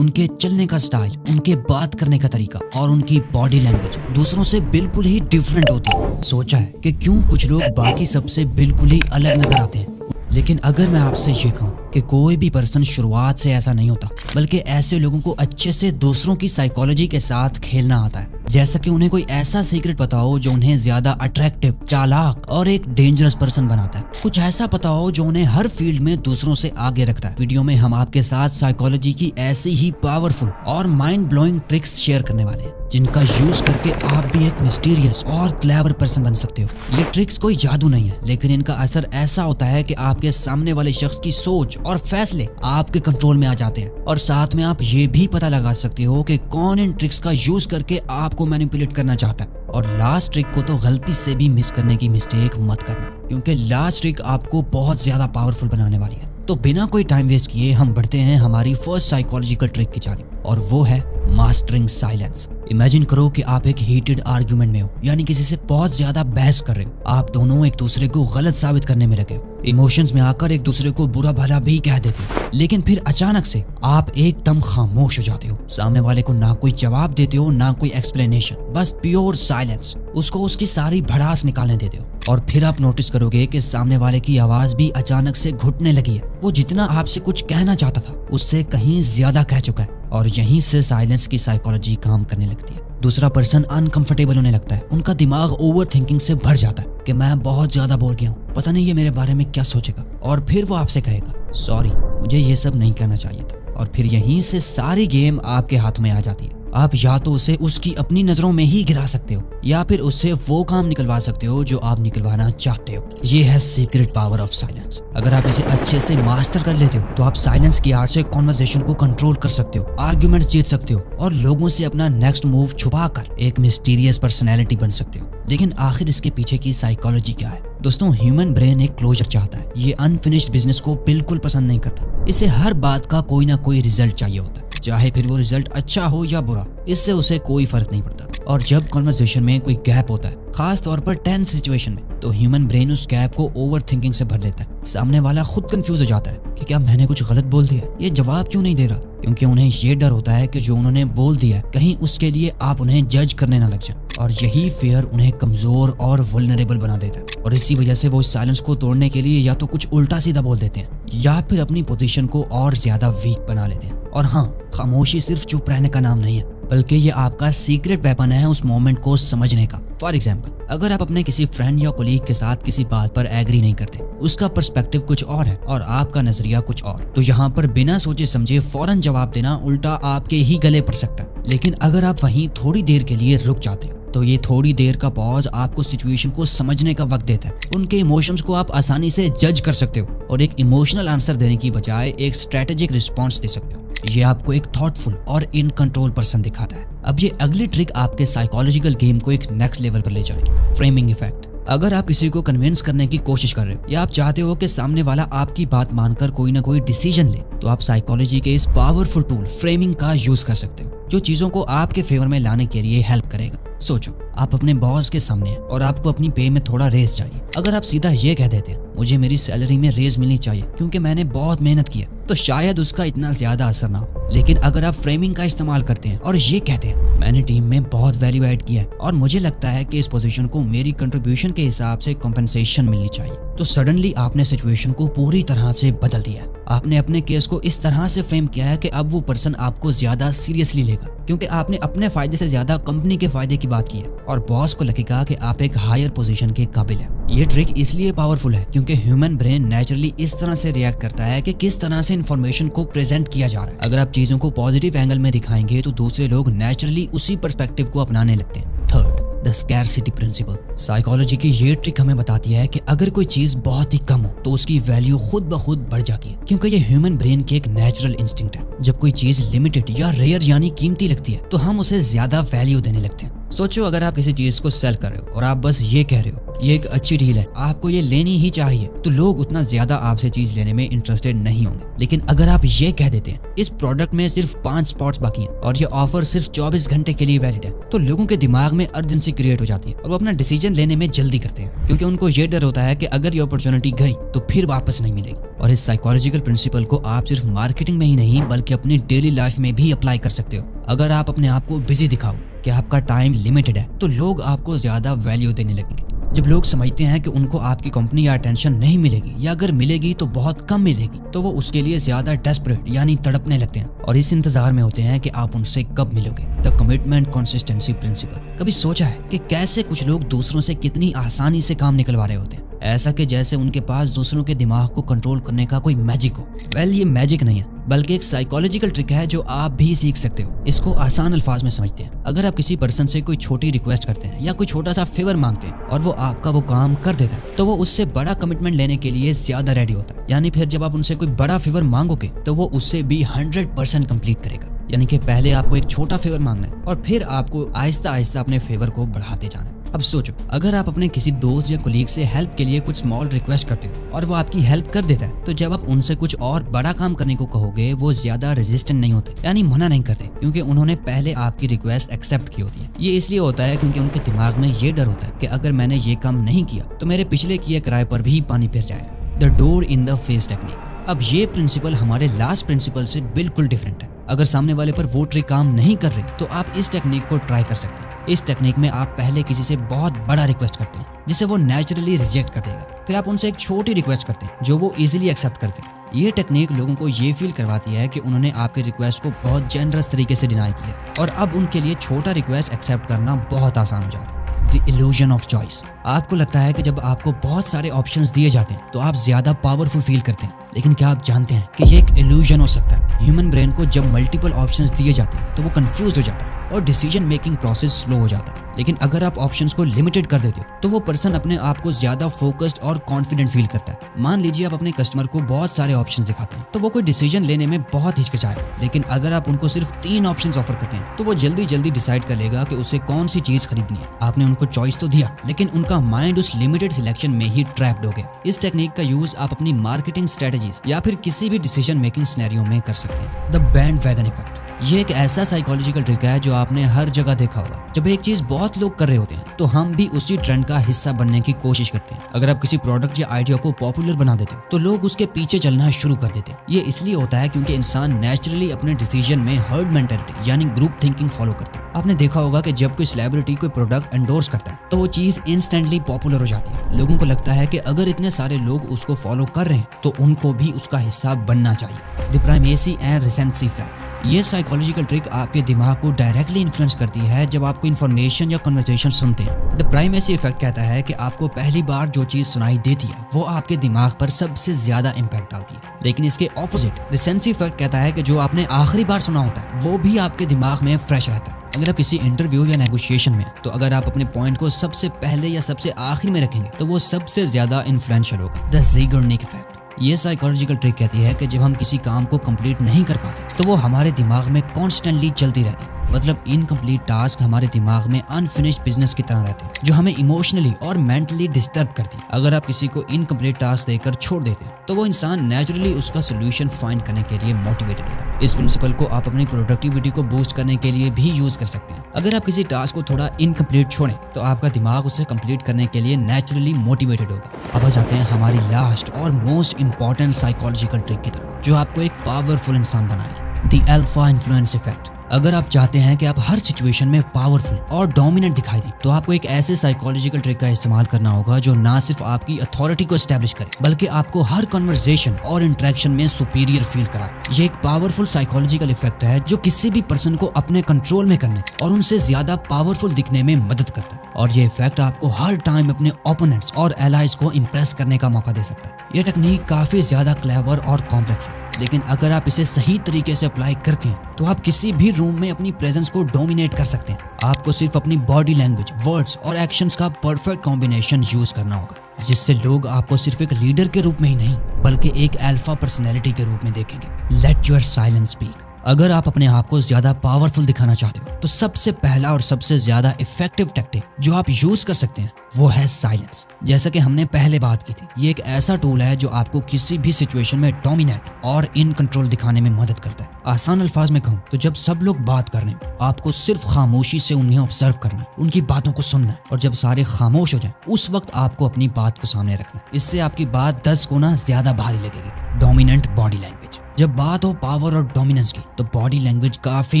उनके चलने का स्टाइल, उनके बात करने का तरीका और उनकी बॉडी लैंग्वेज दूसरों से बिल्कुल ही डिफरेंट होती है। सोचा है कि क्यों कुछ लोग बाकी सबसे बिल्कुल ही अलग नजर आते हैं। लेकिन अगर मैं आपसे ये कहूँ कि कोई भी पर्सन शुरुआत से ऐसा नहीं होता, बल्कि ऐसे लोगों को अच्छे से दूसरों की साइकोलॉजी के साथ खेलना आता है। जैसा कि उन्हें कोई ऐसा सीक्रेट पता हो जो उन्हें ज्यादा अट्रैक्टिव, चालाक और एक डेंजरस पर्सन बनाता है। कुछ ऐसा पता हो जो उन्हें हर फील्ड में दूसरों से आगे रखता है। वीडियो में हम आपके साथ साइकोलॉजी की ऐसी ही पावरफुल और माइंड ब्लोइंग ट्रिक्स शेयर करने वाले हैं, जिनका यूज करके आप भी एक मिस्टीरियस और क्लेवर पर्सन बन सकते हो। ये ट्रिक्स कोई जादू नहीं है, लेकिन इनका असर ऐसा होता है कि आपके सामने वाले शख्स की सोच और फैसले आपके कंट्रोल में आ जाते हैं। और साथ में आप ये भी पता लगा सकते हो कि कौन इन ट्रिक्स का यूज करके आपको मैनिपुलेट करना चाहता है। और लास्ट ट्रिक को तो गलती से भी मिस करने की मिस्टेक मत करना, क्योंकि लास्ट ट्रिक आपको बहुत ज्यादा पावरफुल बनाने वाली है। तो बिना कोई टाइम वेस्ट किए हम बढ़ते हैं हमारी फर्स्ट साइकोलॉजिकल ट्रिक की जानिब, और वो है मास्टरिंग साइलेंस। इमेजिन करो कि आप एक हीटेड आर्ग्यूमेंट में हो, यानी किसी से बहुत ज्यादा बहस कर रहे हो। आप दोनों एक दूसरे को गलत साबित करने में लगे हो, इमोशंस में आकर एक दूसरे को बुरा भला भी कह देते हो। लेकिन फिर अचानक से आप एकदम खामोश हो जाते हो। सामने वाले को ना कोई जवाब देते हो, ना कोई एक्सप्लेनेशन, बस प्योर साइलेंस। उसको उसकी सारी भड़ास निकालने देते हो। और फिर आप नोटिस करोगे कि सामने वाले की आवाज भी अचानक से घुटने लगी है। वो जितना आपसे कुछ कहना चाहता था, उससे कहीं ज्यादा कह चुका है। और यहीं से साइलेंस की साइकोलॉजी काम करने लगती है। दूसरा पर्सन अनकंफर्टेबल होने लगता है। उनका दिमाग ओवर थिंकिंग से भर जाता है कि मैं बहुत ज्यादा बोल गया हूँ, पता नहीं ये मेरे बारे में क्या सोचेगा। और फिर वो आपसे कहेगा, सॉरी, मुझे ये सब नहीं कहना चाहिए था। और फिर यहीं से सारी गेम आपके हाथ में आ जाती है। आप या तो उसे उसकी अपनी नजरों में ही गिरा सकते हो, या फिर उससे वो काम निकलवा सकते हो जो आप निकलवाना चाहते हो। ये है सीक्रेट पावर ऑफ साइलेंस। अगर आप इसे अच्छे से मास्टर कर लेते हो तो आप साइलेंस की आर्ट से कॉन्वर्सेशन को कंट्रोल कर सकते हो, आर्ग्यूमेंट्स जीत सकते हो और लोगों से अपना नेक्स्ट मूव छुपाकर एक मिस्टीरियस पर्सनैलिटी बन सकते हो। लेकिन आखिर इसके पीछे की साइकोलॉजी क्या है? दोस्तों, ह्यूमन ब्रेन एक क्लोजर चाहता है। ये अनफिनिश्ड बिजनेस को बिल्कुल पसंद नहीं करता। इसे हर बात का कोई ना कोई रिजल्ट चाहिए होता है, चाहे फिर वो रिजल्ट अच्छा हो या बुरा, इससे उसे कोई फर्क नहीं पड़ता। और जब कॉन्वर्सेशन में कोई गैप होता है, खास तौर पर टेंस सिचुएशन में, तो ह्यूमन ब्रेन उस गैप को ओवर थिंकिंग से भर लेता है। सामने वाला खुद कंफ्यूज हो जाता है कि क्या मैंने कुछ गलत बोल दिया, ये जवाब क्यों नहीं दे रहा, क्योंकि उन्हें ये डर होता है कि जो उन्होंने बोल दिया है कहीं उसके लिए आप उन्हें जज करने ना लग जाए। और यही फियर उन्हें कमजोर और वल्नरेबल बना देता है। और इसी वजह से वो इस साइलेंस को तोड़ने के लिए या तो कुछ उल्टा सीधा बोल देते हैं, या फिर अपनी पोजीशन को और ज्यादा वीक बना लेते हैं। और हाँ, खामोशी सिर्फ चुप रहने का नाम नहीं है, बल्कि ये आपका सीक्रेट वेपन है उस मोमेंट को समझने का। फॉर एग्जाम्पल, अगर आप अपने किसी फ्रेंड या कोलीग के साथ किसी बात पर एग्री नहीं करते, उसका पर्सपेक्टिव कुछ और है और आपका नजरिया कुछ और, तो यहाँ पर बिना सोचे समझे फौरन जवाब देना उल्टा आपके ही गले पड़ सकता है। लेकिन अगर आप वहीं थोड़ी देर के लिए रुक जाते हो, तो ये थोड़ी देर का पॉज आपको सिचुएशन को समझने का वक्त देता है। उनके इमोशंस को आप आसानी से जज कर सकते हो और एक इमोशनल आंसर देने की बजाय एक स्ट्रेटेजिक रिस्पॉन्स दे सकते हो। ये आपको एक थॉटफुल और इन कंट्रोल पर्सन दिखाता है। अब ये अगली ट्रिक आपके साइकोलॉजिकल गेम को एक नेक्स्ट लेवल पर ले जाएगी, फ्रेमिंग इफेक्ट। अगर आप किसी को कन्विंस करने की कोशिश कर रहे हो, या आप चाहते हो कि सामने वाला आपकी बात मानकर कोई ना कोई डिसीजन ले, तो आप साइकोलॉजी के इस पावरफुल टूल फ्रेमिंग का यूज कर सकते हो, जो चीजों को आपके फेवर में लाने के लिए हेल्प करेगा। सोचो, आप अपने बॉस के सामने हैं और आपको अपनी पे में थोड़ा रेज चाहिए। अगर आप सीधा ये कह देते हैं, मुझे मेरी सैलरी में रेज मिलनी चाहिए क्योंकि मैंने बहुत मेहनत की है, तो शायद उसका इतना ज्यादा असर ना हो। लेकिन अगर आप फ्रेमिंग का इस्तेमाल करते हैं और ये कहते हैं, मैंने टीम में बहुत वैल्यू ऐड किया है और मुझे लगता है कि इस पोजीशन को मेरी कंट्रीब्यूशन के हिसाब से कॉम्पेंसेशन मिलनी चाहिए, तो सडनली आपने सिचुएशन को पूरी तरह से बदल दिया है। आपने अपने केस को इस तरह से फ्रेम किया है कि अब वो पर्सन आपको ज्यादा सीरियसली लेगा, क्योंकि आपने अपने फायदे से ज्यादा कंपनी के फायदे की बात की है। और बॉस को लगेगा कि आप एक हायर पोजीशन के काबिल हैं। ये ट्रिक इसलिए पावरफुल है क्योंकि ह्यूमन ब्रेन नेचुरली इस तरह से रिएक्ट करता है कि किस तरह से इन्फॉर्मेशन को प्रेजेंट किया जा रहा है। अगर आप चीजों को पॉजिटिव एंगल में दिखाएंगे तो दूसरे लोग नेचुरली उसी पर्सपेक्टिव को अपनाने लगते हैं। Third, the scarcity principle. Psychology की ये ट्रिक हमें बताती है कि अगर कोई चीज बहुत ही कम हो तो उसकी वैल्यू खुद ब खुद बढ़ जाती है, क्योंकि ये ह्यूमन ब्रेन की एक नेचुरल इंस्टिंक्ट है। जब कोई चीज लिमिटेड या रेयर यानी कीमती लगती है तो हम उसे ज्यादा वैल्यू देने लगते हैं। सोचो अगर आप किसी चीज को सेल कर रहे हो और आप बस ये कह रहे हो ये एक अच्छी डील है, आपको ये लेनी ही चाहिए, तो लोग उतना ज्यादा आपसे चीज लेने में इंटरेस्टेड नहीं होंगे। लेकिन अगर आप ये कह देते हैं इस प्रोडक्ट में सिर्फ 5 स्पॉट्स बाकी हैं और ये ऑफर सिर्फ 24 घंटे के लिए वैलिड है, तो लोगों के दिमाग में अर्जेंसी क्रिएट हो जाती है और वो अपना डिसीजन लेने में जल्दी करते हैं, क्योंकि उनको ये डर होता है कि अगर ये अपॉर्चुनिटी गई तो फिर वापस नहीं मिलेगी। और इस साइकोलॉजिकल प्रिंसिपल को आप सिर्फ मार्केटिंग में ही नहीं बल्कि अपनी डेली लाइफ में भी अप्लाई कर सकते हो। अगर आप अपने आप को बिजी दिखाओ कि आपका टाइम लिमिटेड है, तो लोग आपको ज्यादा वैल्यू देने लगेंगे। जब लोग समझते हैं कि उनको आपकी कंपनी या अटेंशन नहीं मिलेगी या अगर मिलेगी तो बहुत कम मिलेगी, तो वो उसके लिए ज्यादा डेस्परेट यानी तड़पने लगते हैं और इस इंतजार में होते हैं कि आप उनसे कब मिलोगे। The commitment consistency principle. कभी सोचा है कि कैसे कुछ लोग दूसरों से कितनी आसानी से काम निकलवा रहे होते हैं, ऐसा कि जैसे उनके पास दूसरों के दिमाग को कंट्रोल करने का कोई मैजिक हो। वेल, ये मैजिक नहीं है बल्कि एक साइकोलॉजिकल ट्रिक है जो आप भी सीख सकते हो। इसको आसान अल्फाज में समझते हैं। अगर आप किसी पर्सन से कोई छोटी रिक्वेस्ट करते हैं या कोई छोटा सा फेवर मांगते हैं और वो आपका वो काम कर देता है, तो वो उससे बड़ा कमिटमेंट लेने के लिए ज्यादा रेडी होता है। यानी फिर जब आप उनसे कोई बड़ा फेवर मांगोगे तो वो उससे भी 100% कंप्लीट करेगा। यानी कि पहले आपको एक छोटा फेवर मांगना है और फिर आपको आहिस्ता आहिस्ता अपने फेवर को बढ़ाते जाना है। अब सोचो अगर आप अपने किसी दोस्त या कोलीग से हेल्प के लिए कुछ स्मॉल रिक्वेस्ट करते हो और वो आपकी हेल्प कर देता है, तो जब आप उनसे कुछ और बड़ा काम करने को कहोगे वो ज्यादा रेजिस्टेंट नहीं होते, यानी मना नहीं करते, क्योंकि उन्होंने पहले आपकी रिक्वेस्ट एक्सेप्ट की होती है। ये इसलिए होता है क्योंकि उनके दिमाग में ये डर होता है कि अगर मैंने ये काम नहीं किया तो मेरे पिछले किए किराए पर भी पानी फिर जाएगा। The door in the face technique. अब ये प्रिंसिपल हमारे लास्ट प्रिंसिपल से बिल्कुल डिफरेंट है। अगर सामने वाले पर वो ट्रिक काम नहीं कर रही तो आप इस टेक्निक को ट्राई कर सकते हैं। इस टेक्निक में आप पहले किसी से बहुत बड़ा रिक्वेस्ट करते हैं जिसे वो नेचुरली रिजेक्ट कर देगा, फिर आप उनसे एक छोटी रिक्वेस्ट करते हैं जो वो इजीली एक्सेप्ट करते हैं। ये टेक्निक लोगों को ये फील करवाती है कि उन्होंने आपके रिक्वेस्ट को बहुत जेनरस तरीके से डिनाई किया और अब उनके लिए छोटा रिक्वेस्ट एक्सेप्ट करना बहुत आसान हो जाता है। The illusion of choice. आपको लगता है कि जब आपको बहुत सारे ऑप्शंस दिए जाते हैं तो आप ज्यादा पावरफुल फील करते हैं, लेकिन क्या आप जानते हैं कि ये एक इल्यूजन हो सकता है। ह्यूमन ब्रेन को जब मल्टीपल ऑप्शंस दिए जाते हैं तो वो कंफ्यूज हो जाता है और डिसीजन मेकिंग प्रोसेस स्लो हो जाता है। लेकिन अगर आप ऑप्शंस को लिमिटेड कर देते हो तो वो पर्सन अपने आप को ज्यादा फोकस्ड और कॉन्फिडेंट फील करता है। मान लीजिए आप अपने कस्टमर को बहुत सारे ऑप्शंस दिखाते हैं तो वो कोई डिसीजन लेने में बहुत हिचकिचाए, लेकिन अगर आप उनको सिर्फ 3 ऑप्शंस ऑफर करते हैं तो वो जल्दी जल्दी डिसाइड कर लेगा कि उसे कौन सी चीज खरीदनी है। आपने उनको चॉइस तो दिया, लेकिन उनका माइंड उस लिमिटेड सिलेक्शन में ही ट्रैप्ड हो गया। इस टेक्निक का यूज आप अपनी मार्केटिंग स्ट्रेटजीज या फिर किसी भी डिसीजन मेकिंग सिनेरियो में कर सकते हैं। The bandwagon effect. ये एक ऐसा साइकोलॉजिकल ट्रिक है जो आपने हर जगह देखा होगा। जब एक चीज बहुत लोग कर रहे होते हैं तो हम भी उसी ट्रेंड का हिस्सा बनने की कोशिश करते हैं। अगर आप किसी प्रोडक्ट या आइडिया को पॉपुलर बना देते हो तो लोग उसके पीछे चलना शुरू कर देते हैं। ये इसलिए होता है क्योंकि इंसान नेचुरली अपने डिसीजन में हर्ड मेंटालिटी यानी ग्रुप थिंकिंग फॉलो करते हैं। आपने देखा होगा कि जब कोई सेलिब्रिटी कोई प्रोडक्ट एंडोर्स करता है तो वो चीज इंस्टेंटली पॉपुलर हो जाती है। लोगों को लगता है कि अगर इतने सारे लोग उसको फॉलो कर रहे हैं तो उनको भी उसका हिस्सा बनना चाहिए। The primacy and recency effect. ये साइकोलॉजिकल ट्रिक आपके दिमाग को डायरेक्टली इन्फ्लुएंस करती है जब आपको इन्फॉर्मेशन या कन्वर्सेशन सुनते हैं। द प्राइमेसी इफेक्ट कहता है कि आपको पहली बार जो चीज सुनाई देती है वो आपके दिमाग पर सबसे ज्यादा इम्पैक्ट डालती है, लेकिन इसके ऑपोजिट रिसेंसी इफेक्ट कहता है कि जो आपने आखिरी बार सुना होता है वो भी आपके दिमाग में फ्रेश रहता है। अगर आप किसी इंटरव्यू या नेगोशिएशन में तो अगर आप अपने पॉइंट को सबसे पहले या सबसे आखिर में रखेंगे तो वो सबसे ज्यादा इन्फ्लुएंशियल होगा। The Zeigarnik effect. ये साइकोलॉजिकल ट्रिक कहती है कि जब हम किसी काम को कंप्लीट नहीं कर पाते तो वो हमारे दिमाग में कॉन्स्टेंटली चलती रहती है। मतलब इनकम्प्लीट टास्क हमारे दिमाग में अनफिनिश्ड बिजनेस की तरह रहते हैं जो हमें इमोशनली और मेंटली डिस्टर्ब करती है। अगर आप किसी को इनकम्प्लीट टास्क देकर छोड़ देते हैं तो वो इंसान नेचुरली उसका सोल्यूशन फाइंड करने के लिए मोटिवेटेड होता है। इस प्रिंसिपल को आप अपनी प्रोडक्टिविटी को बूस्ट करने के लिए भी यूज कर सकते हैं। अगर आप किसी टास्क को थोड़ा इनकम्प्लीट छोड़ें तो आपका दिमाग उसे कंप्लीट करने के लिए नेचुरली मोटिवेटेड होगा। अब आ जाते हैं हमारी लास्ट और मोस्ट इंपॉर्टेंट साइकोलॉजिकल ट्रिक की तरफ जो आपको एक पावरफुल इंसान बनाएगी। The alpha influence effect. अगर आप चाहते हैं कि आप हर सिचुएशन में पावरफुल और डोमिनेंट दिखाई दें तो आपको एक ऐसे साइकोलॉजिकल ट्रिक का इस्तेमाल करना होगा जो ना सिर्फ आपकी अथॉरिटी को एस्टैब्लिश करे बल्कि आपको हर कन्वर्सेशन और इंटरेक्शन में सुपीरियर फील कराए। ये एक पावरफुल साइकोलॉजिकल इफेक्ट है जो किसी भी पर्सन को अपने कंट्रोल में करने और उनसे ज्यादा पावरफुल दिखने में मदद करता है, और ये इफेक्ट आपको हर टाइम अपने ओपोनेंट्स और एलाइज को इम्प्रेस करने का मौका दे सकता है। यह टेक्निक काफी ज्यादा क्लेवर और कॉम्प्लेक्स है, लेकिन अगर आप इसे सही तरीके से अप्लाई करते हैं तो आप किसी भी रूम में अपनी प्रेजेंस को डोमिनेट कर सकते हैं। आपको सिर्फ अपनी बॉडी लैंग्वेज, वर्ड्स और एक्शंस का परफेक्ट कॉम्बिनेशन यूज करना होगा जिससे लोग आपको सिर्फ एक लीडर के रूप में ही नहीं बल्कि एक अल्फा पर्सनैलिटी के रूप में देखेंगे। Let your silence speak. अगर आप अपने आप को ज्यादा पावरफुल दिखाना चाहते हो तो सबसे पहला और सबसे ज्यादा इफेक्टिव टैक्टिक जो आप यूज कर सकते हैं वो है साइलेंस। जैसा कि हमने पहले बात की थी, ये एक ऐसा टूल है जो आपको किसी भी सिचुएशन में डोमिनेट और इन कंट्रोल दिखाने में मदद करता है। आसान अल्फाज में कहूँ तो जब सब लोग बात कर रहे हो आपको सिर्फ खामोशी से उन्हें ऑब्जर्व करना है, उनकी बातों को सुनना है, और जब सारे खामोश हो जाएं उस वक्त आपको अपनी बात को सामने रखना है। इससे आपकी बात 10 गुना ज्यादा भारी लगेगी। Dominant body language. जब बात हो पावर और डोमिनेंस की तो बॉडी लैंग्वेज काफी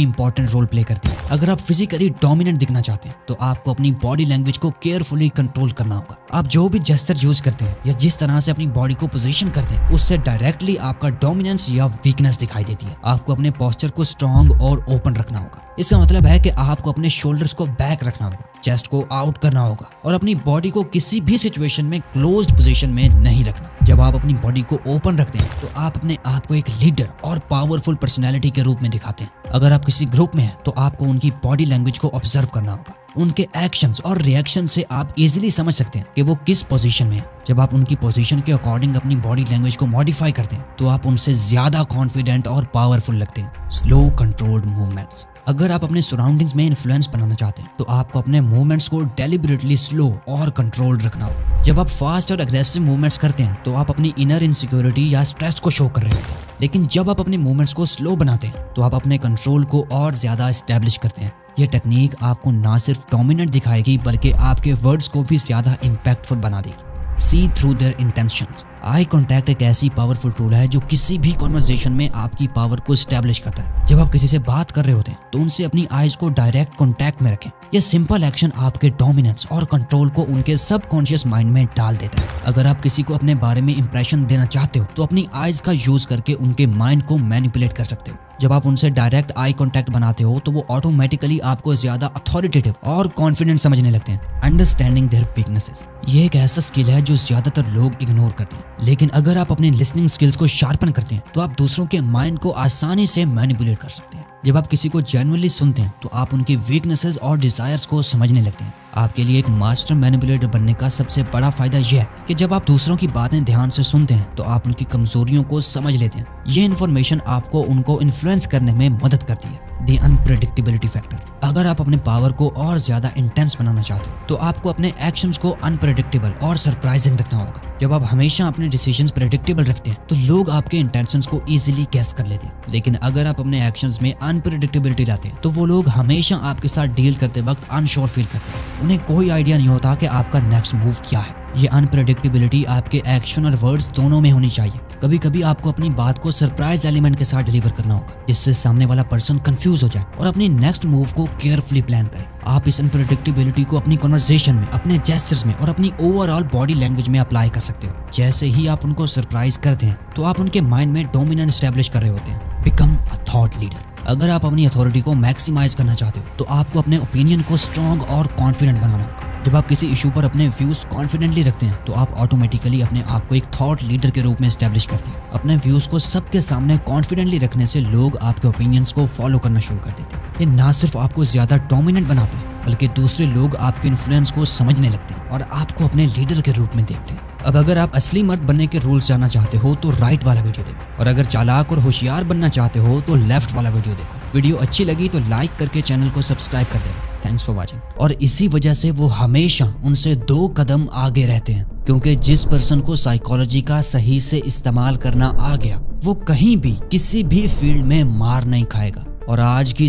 इंपॉर्टेंट रोल प्ले करती है। अगर आप फिजिकली डोमिनेंट दिखना चाहते हैं तो आपको अपनी बॉडी लैंग्वेज को केयरफुली कंट्रोल करना होगा। आप जो भी जेस्चर यूज करते हैं या जिस तरह से अपनी बॉडी को पोजीशन करते हैं उससे डायरेक्टली आपका डोमिनेंस या वीकनेस दिखाई देती है। आपको अपने पोस्चर को स्ट्रॉन्ग और ओपन रखना होगा। इसका मतलब है कि आपको अपने शोल्डर्स को बैक रखना होगा, चेस्ट को आउट करना होगा और अपनी बॉडी को किसी भी सिचुएशन में क्लोज्ड पोजीशन में नहीं रखना। जब आप अपनी बॉडी को ओपन रखते हैं तो आप अपने आप को एक लीडर और पावरफुल पर्सनैलिटी के रूप में दिखाते हैं। अगर आप किसी ग्रुप में हैं तो आपको उनकी बॉडी लैंग्वेज को ऑब्जर्व करना होगा। उनके एक्शंस और रिएक्शन से आप इजीली समझ सकते हैं कि वो किस पोजीशन में है। जब आप उनकी पोजीशन के अकॉर्डिंग अपनी बॉडी लैंग्वेज को मॉडिफाई करते हैं तो आप उनसे ज्यादा कॉन्फिडेंट और पावरफुल लगते हैं। Slow controlled movements. अगर आप अपने सराउंडिंग्स में इन्फ्लुएंस बनाना चाहते हैं तो आपको अपने मूवमेंट्स को डेलिबरेटली स्लो और कंट्रोल्ड रखना होगा। जब आप फास्ट और अग्रेसिव मूवमेंट्स करते हैं तो आप अपनी इनर इनसिक्योरिटी या स्ट्रेस को शो कर रहे होते हैं, लेकिन जब आप अपने मूवमेंट्स को स्लो बनाते हैं तो आप अपने कंट्रोल को और ज्यादा एस्टेब्लिश करते हैं। ये टेक्निक आपको ना सिर्फ डोमिनेंट दिखाएगी बल्कि आपके वर्ड्स को भी ज्यादा इम्पैक्टफुल बना देगी। See through their intentions. Eye contact एक ऐसी पावरफुल टूल है जो किसी भी कॉन्वर्सेशन में आपकी पावर को स्टैब्लिश करता है। जब आप किसी से बात कर रहे होते हैं तो उनसे अपनी आईज को डायरेक्ट कॉन्टैक्ट में रखें। यह सिंपल एक्शन आपके डोमिनेंस और कंट्रोल को उनके सबकॉन्शियस माइंड में डाल देता है। अगर आप किसी को अपने बारे में इंप्रेशन देना चाहते हो तो अपनी आईज का यूज करके उनके माइंड को मैनिपुलेट कर सकते हो। जब आप उनसे डायरेक्ट आई कांटेक्ट बनाते हो तो वो ऑटोमेटिकली आपको ज्यादा अथॉरिटेटिव और कॉन्फिडेंट समझने लगते हैं। Understanding their weaknesses. ये एक ऐसा स्किल है जो ज्यादातर लोग इग्नोर करते हैं, लेकिन अगर आप अपने लिसनिंग स्किल्स को शार्पन करते हैं तो आप दूसरों के माइंड को आसानी से मैनिपुलेट कर सकते हैं। जब आप किसी को जेन्युइनली सुनते हैं तो आप उनकी वीकनेसेस और डिजायर्स को समझने लगते हैं। आपके लिए एक मास्टर मैनिपुलेटर बनने का सबसे बड़ा फायदा यह है कि जब आप दूसरों की बातें ध्यान से सुनते हैं तो आप उनकी कमजोरियों को समझ लेते हैं। ये इन्फॉर्मेशन आपको उनको इन्फ्लुएंस करने में मदद करती है। The unpredictability factor. अगर आप अपने पावर को और ज्यादा इंटेंस बनाना चाहते हो तो आपको अपने एक्शंस को अनप्रेडिक्टेबल और सरप्राइजिंग रखना होगा। जब आप हमेशा अपने डिसीजंस प्रेडिक्टेबल रखते हैं तो लोग आपके इंटेंशंस को इजीली गेस कर लेते हैं, लेकिन अगर आप अपने एक्शंस में अनप्रेडिक्टेबिलिटी लाते हैं तो वो लोग हमेशा आपके साथ डील करते वक्त अनश्योर फील करते हैं। उन्हें कोई आइडिया नहीं होता कि आपका नेक्स्ट मूव क्या है। ये अनप्रेडिक्टेबिलिटी आपके एक्शन और वर्ड्स दोनों में होनी चाहिए। कभी कभी आपको अपनी बात को सरप्राइज एलिमेंट के साथ डिलीवर करना होगा जिससे सामने वाला पर्सन कंफ्यूज हो जाए और अपनी नेक्स्ट मूव को केयरफुली प्लान करे। आप इस अनप्रेडिक्टेबिलिटी को अपनी कन्वर्सेशन में, अपने जेस्चर्स में और अपनी ओवरऑल बॉडी लैंग्वेज में अप्लाई कर सकते हो। जैसे ही आप उनको सरप्राइज करते हैं तो आप उनके माइंड में डोमिनेंट एस्टैब्लिश कर रहे होते हैं। Become a thought leader. अगर आप अपनी अथॉरिटी को मैक्सिमाइज करना चाहते हो तो आपको अपने ओपिनियन को स्ट्रॉन्ग और कॉन्फिडेंट बनाना होगा। जब आप किसी इशू पर अपने व्यूज कॉन्फिडेंटली रखते हैं तो आप ऑटोमेटिकली अपने आप को एक थॉट लीडर के रूप में एस्टैब्लिश करते हैं। अपने व्यूज को सबके सामने कॉन्फिडेंटली रखने से लोग आपके ओपिनियंस को फॉलो करना शुरू कर देते हैं। ये ना सिर्फ आपको ज्यादा डोमिनेंट बनाते हैं बल्कि दूसरे लोग आपके इन्फ्लुएंस को समझने लगते हैं और आपको अपने लीडर के रूप में देखते हैं। अब अगर आप असली मर्द बनने के रूल्स जानना चाहते हो तो राइट वाला वीडियो देखो, और अगर चालाक और होशियार बनना चाहते हो तो लेफ्ट वाला वीडियो देखो। वीडियो अच्छी लगी तो लाइक करके चैनल को सब्सक्राइब कर देना। Thanks for watching. और इसी वजह से वो हमेशा उनसे 2 कदम आगे रहते हैं, क्योंकि जिस पर्सन को साइकोलॉजी का सही से इस्तेमाल करना आ गया वो कहीं भी किसी भी फील्ड में मार नहीं खाएगा। और आज की